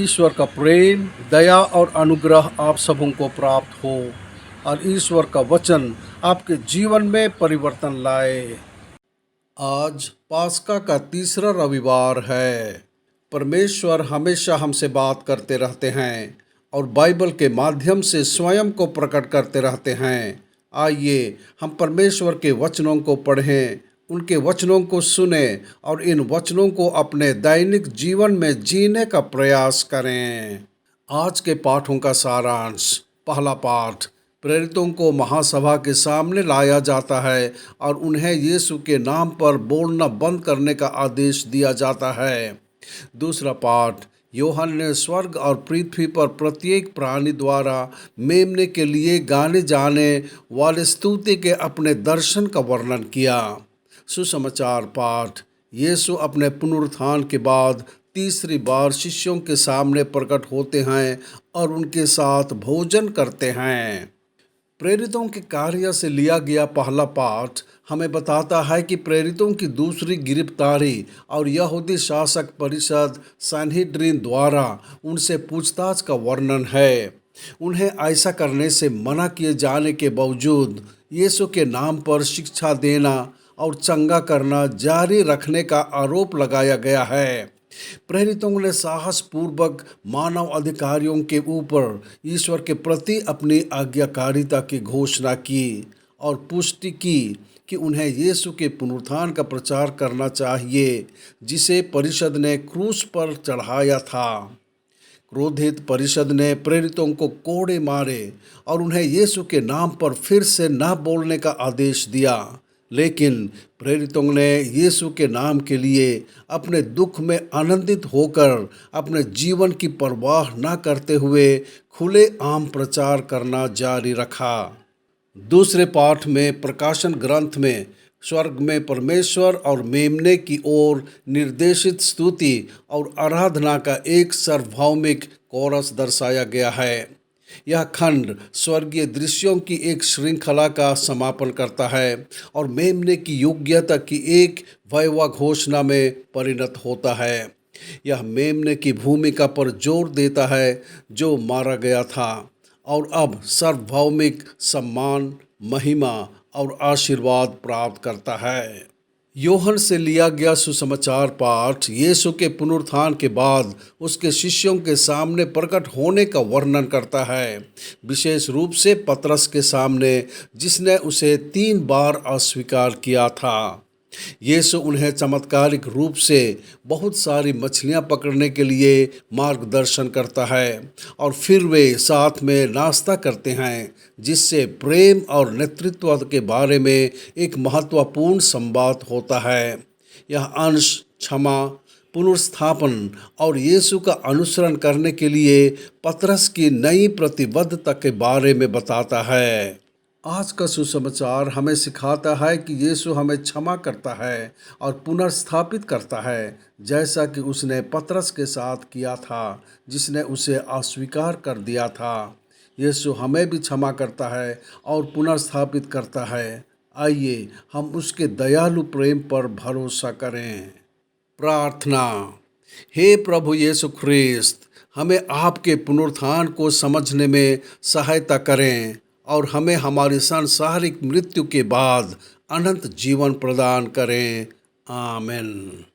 ईश्वर का प्रेम, दया और अनुग्रह आप सबों को प्राप्त हो और ईश्वर का वचन आपके जीवन में परिवर्तन लाए। आज पास्का का तीसरा रविवार है। परमेश्वर हमेशा हमसे बात करते रहते हैं और बाइबल के माध्यम से स्वयं को प्रकट करते रहते हैं। आइए हम परमेश्वर के वचनों को पढ़ें, उनके वचनों को सुने और इन वचनों को अपने दैनिक जीवन में जीने का प्रयास करें। आज के पाठों का सारांश। पहला पाठ, प्रेरितों को महासभा के सामने लाया जाता है और उन्हें यीशु के नाम पर बोलना बंद करने का आदेश दिया जाता है। दूसरा पाठ, यूहन्ना ने स्वर्ग और पृथ्वी पर प्रत्येक प्राणी द्वारा मेमने के लिए गाने जाने वाले स्तुति के अपने दर्शन का वर्णन किया। सुसमाचार पाठ, यीशु अपने पुनरुत्थान के बाद तीसरी बार शिष्यों के सामने प्रकट होते हैं और उनके साथ भोजन करते हैं। प्रेरितों के कार्य से लिया गया पहला पाठ हमें बताता है कि प्रेरितों की दूसरी गिरफ्तारी और यहूदी शासक परिषद सनहेड्रिन द्वारा उनसे पूछताछ का वर्णन है। उन्हें ऐसा करने से मना किए जाने के बावजूद यीशु के नाम पर शिक्षा देना और चंगा करना जारी रखने का आरोप लगाया गया है। प्रेरितों ने साहसपूर्वक मानव अधिकारियों के ऊपर ईश्वर के प्रति अपनी आज्ञाकारिता की घोषणा की और पुष्टि की कि उन्हें यीशु के पुनरुत्थान का प्रचार करना चाहिए, जिसे परिषद ने क्रूस पर चढ़ाया था। क्रोधित परिषद ने प्रेरितों को कोड़े मारे और उन्हें यीशु के नाम पर फिर से न बोलने का आदेश दिया, लेकिन प्रेरितों ने यीशु के नाम के लिए अपने दुख में आनंदित होकर अपने जीवन की परवाह न करते हुए खुले आम प्रचार करना जारी रखा। दूसरे पाठ में प्रकाशन ग्रंथ में स्वर्ग में परमेश्वर और मेमने की ओर निर्देशित स्तुति और आराधना का एक सार्वभौमिक कोरस दर्शाया गया है। यह खंड स्वर्गीय दृश्यों की एक श्रृंखला का समापन करता है और मेमने की योग्यता की एक वैभव घोषणा में परिणत होता है। यह मेमने की भूमिका पर जोर देता है जो मारा गया था और अब सार्वभौमिक सम्मान, महिमा और आशीर्वाद प्राप्त करता है। यूहन्ना से लिया गया सुसमाचार पाठ यीशु के पुनरुत्थान के बाद उसके शिष्यों के सामने प्रकट होने का वर्णन करता है, विशेष रूप से पतरस के सामने, जिसने उसे 3 बार अस्वीकार किया था। यीशु उन्हें चमत्कारिक रूप से बहुत सारी मछलियां पकड़ने के लिए मार्गदर्शन करता है और फिर वे साथ में नाश्ता करते हैं, जिससे प्रेम और नेतृत्व के बारे में एक महत्वपूर्ण संवाद होता है। यह अंश क्षमा, पुनर्स्थापन और यीशु का अनुसरण करने के लिए पतरस की नई प्रतिबद्धता के बारे में बताता है। आज का सुसमाचार हमें सिखाता है कि यीशु हमें क्षमा करता है और पुनर्स्थापित करता है, जैसा कि उसने पतरस के साथ किया था, जिसने उसे अस्वीकार कर दिया था। यीशु हमें भी क्षमा करता है और पुनर्स्थापित करता है। आइए हम उसके दयालु प्रेम पर भरोसा करें। प्रार्थना। हे प्रभु यीशु ख्रिस्त, हमें आपके पुनरुत्थान को समझने में सहायता करें और हमें हमारी सांसारिक मृत्यु के बाद अनंत जीवन प्रदान करें। आमीन।